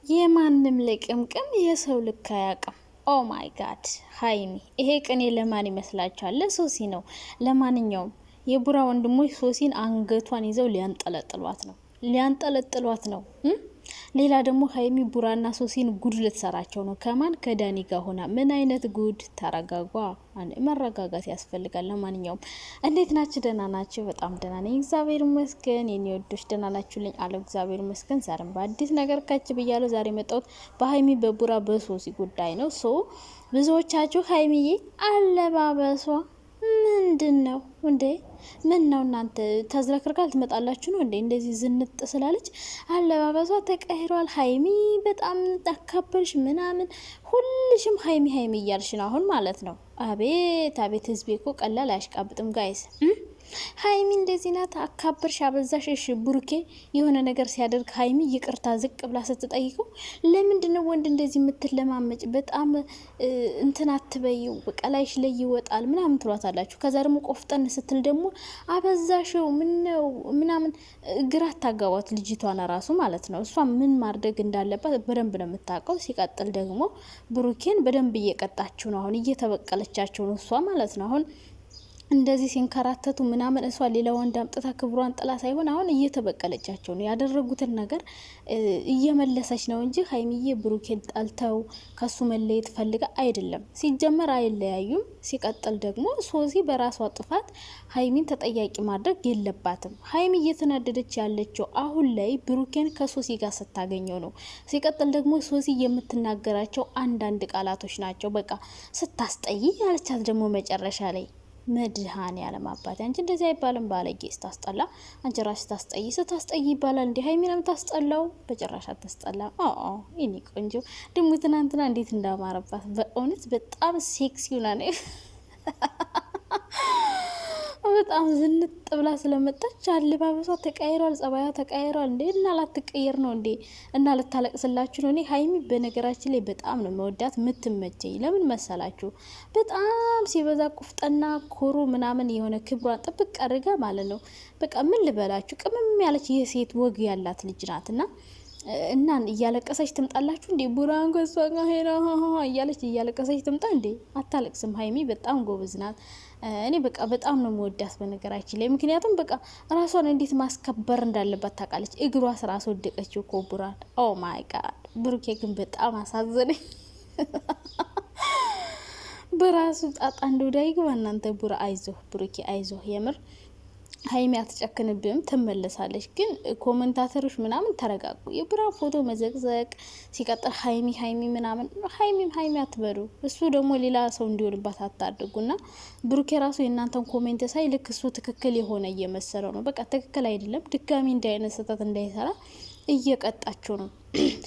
የማንም ልቅምቅም የሰው ልክ አያውቅም። ኦ ማይ ጋድ ሀይሚ፣ ይሄ ቅኔ ለማን ይመስላችኋል? ለሶሲ ነው። ለማንኛውም የቡራ ወንድሞች ሶሲን አንገቷን ይዘው ሊያንጠለጥሏት ነው። ሌላ ደግሞ ሀይሚ ቡራና ሶሲን ጉድ ልትሰራቸው ነው። ከማን? ከዳኒ ጋር ሆና። ምን አይነት ጉድ! ተረጋጓ። መረጋጋት ያስፈልጋል። ለማንኛውም እንዴት ናችሁ? ደህና ናችሁ? በጣም ደህና ነኝ፣ እግዚአብሔር ይመስገን። የኔ ወዶች ደህና ናችሁልኝ? አለ እግዚአብሔር ይመስገን። ዛሬም በአዲስ ነገር ከች ብያለሁ። ዛሬ መጣሁት በሀይሚ በቡራ በሶሲ ጉዳይ ነው። ብዙዎቻችሁ ሀይሚዬ አለባበሷ ምንድን ነው እንዴ? ምን ነው እናንተ ተዝረክርካል ትመጣላችሁ ነው እንዴ? እንደዚህ ዝንጥ ስላለች አለባበሷ ተቀይሯል። ሀይሚ በጣም አካበርሽ ምናምን፣ ሁልሽም ሀይሚ ሀይሚ እያልሽ ነው አሁን ማለት ነው። አቤት አቤት፣ ህዝቤ እኮ ቀላል አያሽቃብጥም ጋይስ። ሀይሚ እንደዚህ ናት። አካበርሽ፣ አበዛሽ። እሺ ብሩኬ የሆነ ነገር ሲያደርግ ሀይሚ ይቅርታ ዝቅ ብላ ስትጠይቀው ለምንድነው ወንድ እንደዚህ የምትለማመጭ? በጣም እንትን አትበይው፣ ቀላይሽ ላይ ይወጣል ምናምን ትሏታላችሁ። ከዛ ደግሞ ቆፍጠን ስትል ደግሞ አበዛሽው ምነው ምናምን፣ ግራ አታጋቧት ልጅቷን ራሱ ማለት ነው። እሷ ምን ማድረግ እንዳለባት በደንብ ነው የምታውቀው። ሲቀጥል ደግሞ ብሩኬን በደንብ እየቀጣችሁ ነው አሁን፣ እየተበቀለቻቸው ነው እሷ ማለት ነው አሁን እንደዚህ ሲንከራተቱ ምናምን እሷ ሌላ ወንድ አምጥታ ክብሯን ጥላ ሳይሆን አሁን እየተበቀለቻቸው ነው። ያደረጉትን ነገር እየመለሰች ነው እንጂ ሀይሚዬ ብሩኬን ጠልተው ከሱ መለየት ፈልጋ አይደለም። ሲጀመር አይለያዩም። ሲቀጥል ደግሞ ሶሲ በራሷ ጥፋት ሀይሚን ተጠያቂ ማድረግ የለባትም። ሀይሚ እየተናደደች ያለችው አሁን ላይ ብሩኬን ከሶሲ ጋር ስታገኘው ነው። ሲቀጥል ደግሞ ሶሲ የምትናገራቸው አንዳንድ ቃላቶች ናቸው። በቃ ስታስጠይ ያለቻት ደግሞ መጨረሻ ላይ መድሃን ያለም አባት አንቺ እንደዚህ አይባልም። ባለጌ ስታስጠላ አንቺ ራስሽ ስታስጠይ ይባላል። እንዲህ ሀይሚ ነው የምታስጠላው። በጭራሽ አታስጠላ። ይኔ ቆንጆ ደግሞ ትናንትና እንዴት እንዳማረባት በእውነት በጣም ሴክሲ ሆና ነው። በጣም ዝንጥ ብላ ስለመጣች አለባበሷ ተቀይሯል፣ ጸባያ ተቀይሯል። እንዴ እና ላትቀየር ነው እንዴ? እና ልታለቅስላችሁ ነው? እኔ ሀይሚ በነገራችን ላይ በጣም ነው መወዳት ምትመቸኝ። ለምን መሰላችሁ? በጣም ሲበዛ ቁፍጠና ኮሩ ምናምን የሆነ ክብሯን ጥብቅ አድርጋ ማለት ነው። በቃ ምን ልበላችሁ፣ ቅምም ያለች የሴት ወግ ያላት ልጅ ናት። እና እያለቀሰች ትምጣላችሁ እንዴ? ቡራን ከሷ ጋር ሄራ እያለች እያለቀሰች ትምጣ እንዴ? አታለቅስም። ሀይሚ በጣም ጎበዝ ናት። እኔ በቃ በጣም ነው መወዳት በነገራችን ላይ። ምክንያቱም በቃ ራሷን እንዴት ማስከበር እንዳለባት ታውቃለች። እግሯ ስራ አስወደቀችው እኮ ቡራን። ኦ ማይ ጋድ። ብሩኬ ግን በጣም አሳዘነኝ። በራሱ ጣጣ እንደወዳይ ግባ እናንተ። ቡራ አይዞህ፣ ብሩኬ አይዞህ የምር ሀይሚ አትጨክንብም፣ ትመለሳለች። ግን ኮመንታተሮች ምናምን ተረጋጉ። የቡራ ፎቶ መዘቅዘቅ፣ ሲቀጥል ሀይሚ ምናምን ሀይሚ አትበሉ። እሱ ደግሞ ሌላ ሰው እንዲሆንባት አታድርጉና ብሩኬ ራሱ የእናንተን ኮሜንት ሳይ ልክ እሱ ትክክል የሆነ እየመሰለው ነው። በቃ ትክክል አይደለም። ድጋሚ እንዲህ አይነት ስህተት እንዳይሰራ እየቀጣችሁ ነው።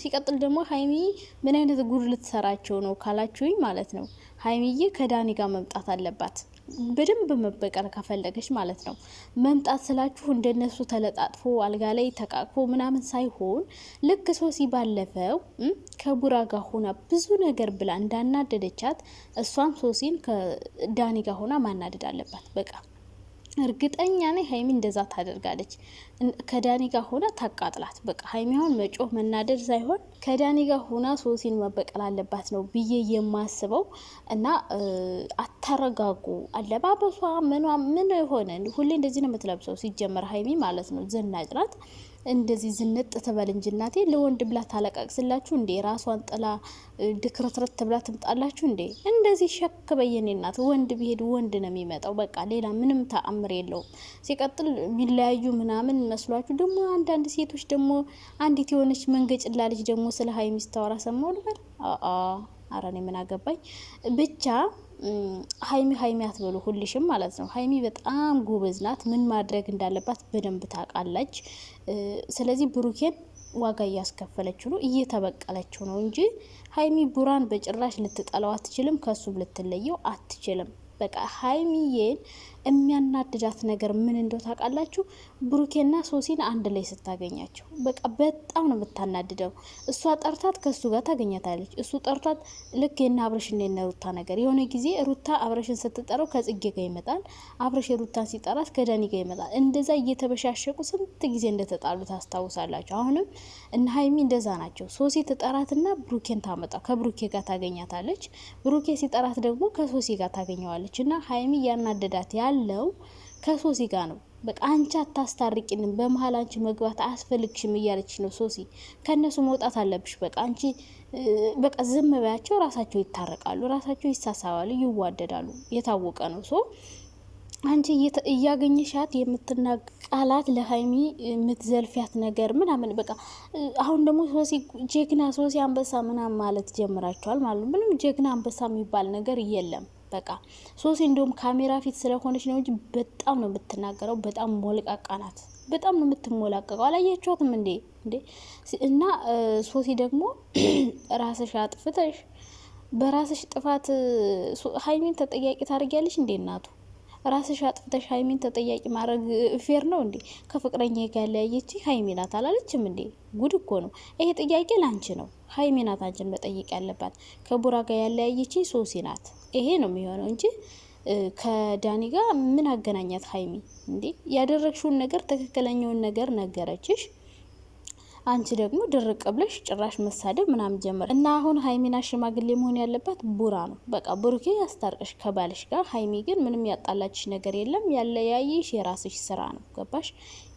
ሲቀጥል ደግሞ ሀይሚ ምን አይነት ጉድ ልትሰራቸው ነው ካላችሁኝ ማለት ነው፣ ሀይሚዬ ከዳኒ ጋር መምጣት አለባት። በደንብ መበቀል ከፈለገች ማለት ነው። መምጣት ስላችሁ እንደነሱ ተለጣጥፎ አልጋ ላይ ተቃቅፎ ምናምን ሳይሆን ልክ ሶሲ ባለፈው ከቡራ ጋር ሆና ብዙ ነገር ብላ እንዳናደደቻት እሷም ሶሲን ከዳኒ ጋር ሆና ማናደድ አለባት። በቃ እርግጠኛ ነኝ ሀይሚ እንደዛ ታደርጋለች። ከዳኒ ጋር ሆና ታቃጥላት። በቃ ሀይሚ አሁን መጮህ መናደድ ሳይሆን ከዳኒ ጋር ሆና ሶሲን መበቀል አለባት ነው ብዬ የማስበው። እና አታረጋጉ። አለባበሷ ምን ሆነ? ሁሌ እንደዚህ ነው የምትለብሰው ሲጀመር ሀይሚ ማለት ነው። ዘናጭ ናት። እንደዚህ ዝንጥ ትበል እንጂ እናቴ። ለወንድ ብላ ታለቃቅስላችሁ እንዴ? ራሷን ጥላ ድክረትረት ብላ ትምጣላችሁ እንዴ? እንደዚህ ሸክ በየኔ እናት። ወንድ ቢሄድ ወንድ ነው የሚመጣው። በቃ ሌላ ምንም ተአምር የለውም። ሲቀጥል ቢለያዩ ምናምን መስሏችሁ ደግሞ አንዳንድ ሴቶች ደግሞ አንዲት የሆነች መንገጭላ ልጅ ደግሞ ስለ ሀይሚ ስታወራ ሰማሁ ልበል። አረኔ ምን አገባኝ ብቻ። ሀይሚ አትበሉ ሁልሽም ማለት ነው። ሀይሚ በጣም ጎበዝ ናት። ምን ማድረግ እንዳለባት በደንብ ታውቃለች። ስለዚህ ብሩኬን ዋጋ እያስከፈለችው ነው፣ እየተበቀለችው ነው እንጂ ሀይሚ ቡራን በጭራሽ ልትጠላው አትችልም። ከሱም ልትለየው አትችልም። በቃ ሀይሚዬን የሚያናድዳት ነገር ምን እንደው ታውቃላችሁ? ብሩኬና ሶሲን አንድ ላይ ስታገኛቸው በቃ በጣም ነው የምታናድደው። እሷ ጠርታት ከሱ ጋር ታገኛታለች፣ እሱ ጠርታት ልክ የና አብረሽና የና ሩታ ነገር። የሆነ ጊዜ ሩታ አብረሽን ስትጠራው ከጽጌ ጋር ይመጣል፣ አብረሽ ሩታን ሲጠራት ከዳኒ ጋር ይመጣል። እንደዛ እየተበሻሸቁ ስንት ጊዜ እንደተጣሉ ታስታውሳላችሁ። አሁንም እነ ሀይሚ እንደዛ ናቸው። ሶሲ ትጠራትና ብሩኬን ታመጣ ከብሩኬ ጋር ታገኛታለች፣ ብሩኬ ሲጠራት ደግሞ ከሶሲ ጋር ታገኘዋለች። እና ሀይሚ እያናደዳት ያለው ከሶሲ ጋር ነው። በቃ አንቺ አታስታርቂንም፣ በመሀል አንቺ መግባት አያስፈልግሽም እያለች ነው ሶሲ። ከነሱ መውጣት አለብሽ። በቃ አንቺ በቃ ዝም በያቸው፣ ራሳቸው ይታረቃሉ፣ ራሳቸው ይሳሳባሉ፣ ይዋደዳሉ። የታወቀ ነው። ሶ አንቺ እያገኘሻት የምትናቃላት ለሀይሚ የምትዘልፊያት ነገር ምናምን በቃ አሁን ደግሞ ሶሲ ጀግና፣ ሶሲ አንበሳ ምናምን ማለት ጀምራቸዋል ማለት ነው። ምንም ጀግና አንበሳ የሚባል ነገር የለም። በቃ ሶሲ እንደውም ካሜራ ፊት ስለሆነች ነው እንጂ በጣም ነው የምትናገረው። በጣም ሞልቃቃ ናት። በጣም ነው የምትሞላቀቀው። አላያችኋትም እንዴ? እና ሶሲ ደግሞ ራስሽ አጥፍተሽ በራስሽ ጥፋት ሀይሚን ተጠያቂ ታደርጊያለሽ እንዴ? እናቱ ራስሽ አጥፍተሽ ሀይሚን ተጠያቂ ማድረግ ፌር ነው እንዴ? ከፍቅረኛ ጋር ያለያየች ሀይሚ ናት አላለችም እንዴ? ጉድ እኮ ነው። ይሄ ጥያቄ ላንቺ ነው። ሀይሚ ናት አንቺን መጠየቅ ያለባት። ከቡራ ጋር ያለያየች ሶሲ ናት። ይሄ ነው የሚሆነው እንጂ ከዳኒ ጋር ምን አገናኛት ሀይሚ እንዴ? ያደረግሽውን ነገር ትክክለኛውን ነገር ነገረችሽ። አንቺ ደግሞ ድርቅ ብለሽ ጭራሽ መሳደብ ምናምን ጀመረ እና አሁን ሀይሚና ሽማግሌ መሆን ያለባት ቡራ ነው። በቃ ቡሩኬ ያስታርቅሽ ከባልሽ ጋር። ሀይሚ ግን ምንም ያጣላችሽ ነገር የለም። ያለያይሽ የራስሽ ስራ ነው። ገባሽ?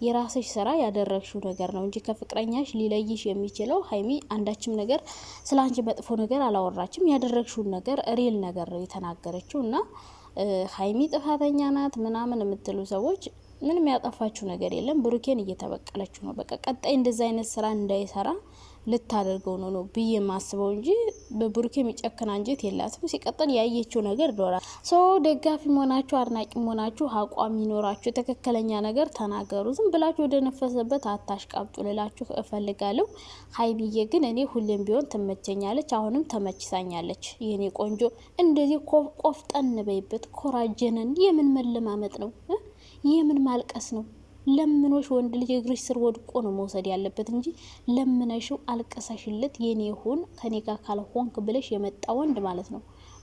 የራስሽ ስራ ያደረግሽው ነገር ነው እንጂ ከፍቅረኛሽ ሊለይሽ የሚችለው ሀይሚ አንዳችም ነገር ስለ አንቺ መጥፎ ነገር አላወራችም። ያደረግሽውን ነገር ሪል ነገር ነው የተናገረችው። እና ሀይሚ ጥፋተኛ ናት ምናምን የምትሉ ሰዎች ምንም ያጠፋችው ነገር የለም። ብሩኬን እየተበቀለችው ነው። በቃ ቀጣይ እንደዛ አይነት ስራ እንዳይሰራ ልታደርገው ነው ብዬ ማስበው እንጂ በብሩኬ የሚጨክን አንጀት የላትም። ሲቀጥል ያየችው ነገር ዶራ ደጋፊ መሆናችሁ አድናቂ መሆናችሁ አቋም ይኖራችሁ ትክክለኛ ነገር ተናገሩ። ዝም ብላችሁ ወደ ነፈሰበት አታሽቃብጡ ልላችሁ እፈልጋለሁ። ሀይሚዬ ግን እኔ ሁሌም ቢሆን ትመቸኛለች፣ አሁንም ተመችሳኛለች። የኔ ቆንጆ እንደዚህ ቆፍጠን በይበት። ኮራጀነን የምን መለማመጥ ነው? የምን ማልቀስ ነው? ለምኖሽ ወንድ ልጅ እግርሽ ስር ወድቆ ነው መውሰድ ያለበት እንጂ ለምነሽው አልቀሰሽለት የኔ ሁን ከኔ ጋር ካልሆንክ ብለሽ የመጣ ወንድ ማለት ነው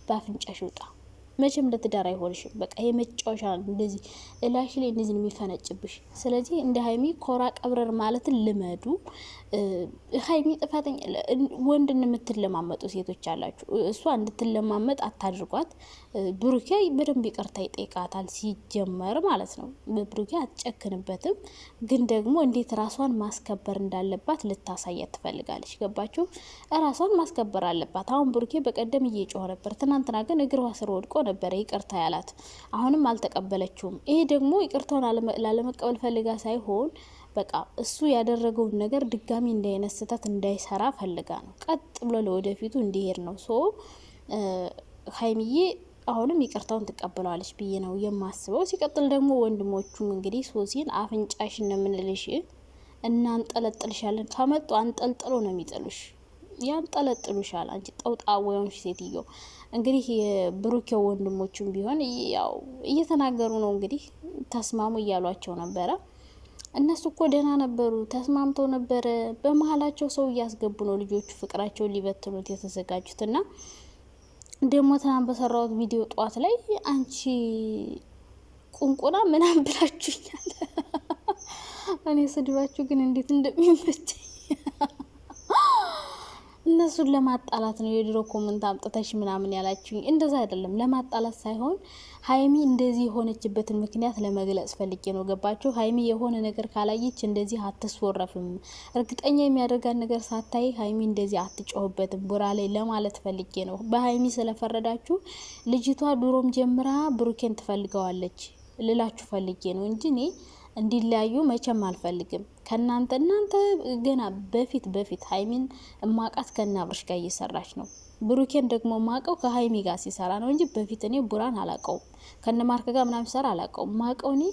በአፍንጫሽ ውጣ። መቼም ለትዳር አይሆንሽም። በቃ የመጫወቻ እንደዚህ እላሽ ላይ እንደዚህ የሚፈነጭብሽ። ስለዚህ እንደ ሀይሚ ኮራ ቀብረር ማለትን ልመዱ። ሀይሚ ጥፋተኛ ወንድን የምትለማመጡ ሴቶች አላችሁ። እሷ እንድትለማመጥ አታድርጓት። ብሩኬ በደንብ ይቅርታ ይጠይቃታል ሲጀመር ማለት ነው። ብሩኬ አትጨክንበትም፣ ግን ደግሞ እንዴት ራሷን ማስከበር እንዳለባት ልታሳያት ትፈልጋለች። ገባችሁ? ራሷን ማስከበር አለባት። አሁን ብሩኬ በቀደም እየጮኸ ነበር፣ ትናንትና ግን እግሯ ስር ወድቆ ነበረ ይቅርታ ያላት። አሁንም አልተቀበለችውም። ይሄ ደግሞ ይቅርታውን ላለመቀበል ፈልጋ ሳይሆን በቃ እሱ ያደረገውን ነገር ድጋሚ እንዳይነት ስህተት እንዳይሰራ ፈልጋ ነው። ቀጥ ብሎ ለወደፊቱ እንዲሄድ ነው። ሀይሚዬ አሁንም ይቅርታውን ትቀበለዋለች ብዬ ነው የማስበው። ሲቀጥል ደግሞ ወንድሞቹም እንግዲህ ሶሲን አፍንጫሽን ነው የምንልሽ፣ እናንጠለጥልሻለን። ከመጡ አንጠልጥሎ ነው የሚጥሉሽ፣ ያንጠለጥሉሻል። አንቺ ጠውጣ ወይንሽ ሴትዮ። እንግዲህ የብሩኬው ወንድሞቹም ቢሆን ያው እየተናገሩ ነው። እንግዲህ ተስማሙ እያሏቸው ነበረ። እነሱ እኮ ደህና ነበሩ፣ ተስማምተው ነበረ። በመሀላቸው ሰው እያስገቡ ነው ልጆቹ ፍቅራቸውን ሊበትኑት የተዘጋጁትና ደግሞ ትናንት በሰራሁት ቪዲዮ ጠዋት ላይ አንቺ ቁንቁና ምናምን ብላችሁኛል። እኔ ስድባችሁ ግን እንዴት እንደሚመች እነሱን ለማጣላት ነው የድሮ ኮመንት አምጥተሽ ምናምን ያላችሁኝ። እንደዛ አይደለም፣ ለማጣላት ሳይሆን ሀይሚ እንደዚህ የሆነችበትን ምክንያት ለመግለጽ ፈልጌ ነው። ገባችሁ? ሀይሚ የሆነ ነገር ካላየች እንደዚህ አትስወረፍም። እርግጠኛ የሚያደርጋት ነገር ሳታይ ሀይሚ እንደዚህ አትጮህበትም ቡራ ላይ ለማለት ፈልጌ ነው። በሀይሚ ስለፈረዳችሁ ልጅቷ ድሮም ጀምራ ብሩኬን ትፈልገዋለች ልላችሁ ፈልጌ ነው እንጂ እኔ እንዲለያዩ መቼም አልፈልግም። እናንተ ገና በፊት ሀይሚን እማቃት ከናብርሽ ጋር እየሰራች ነው። ብሩኬን ደግሞ ማቀው ከሀይሚ ጋር ሲሰራ ነው እንጂ በፊት እኔ ቡራን አላቀውም። ከነማርክ ጋር ምናምን ሰራ አላቀውም። ማቀው እኔ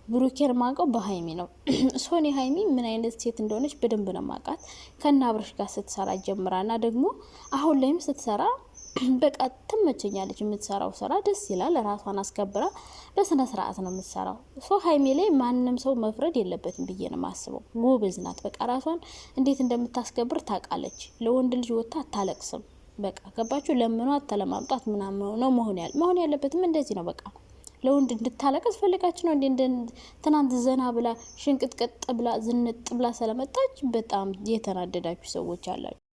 ብሩኬን ማቀው በሀይሚ ነው። ሶኔ ሀይሚ ምን አይነት ሴት እንደሆነች በደንብ ነው ማቃት። ከናብርሽ ጋር ስትሰራ ጀምራና ደግሞ አሁን ላይም ስትሰራ በቃ ትመቸኛለች። የምትሰራው ስራ ደስ ይላል። ራሷን አስከብራ በስነ ስርዓት ነው የምትሰራው። ሀይሚ ላይ ማንም ሰው መፍረድ የለበትም ብዬ ነው የማስበው። ጎበዝ ናት። በቃ ራሷን እንዴት እንደምታስከብር ታውቃለች። ለወንድ ልጅ ወጥታ አታለቅስም። በቃ ገባችሁ? ለምኗት ተለማምጧት ምናምን ነው መሆን ያለበትም እንደዚህ ነው። በቃ ለወንድ እንድታለቅስ ፈልጋችሁ ነው እንደ ትናንት ዘና ብላ ሽንቅጥቀጥ ብላ ዝንጥ ብላ ስለመጣች በጣም የተናደዳችሁ ሰዎች አላችሁ።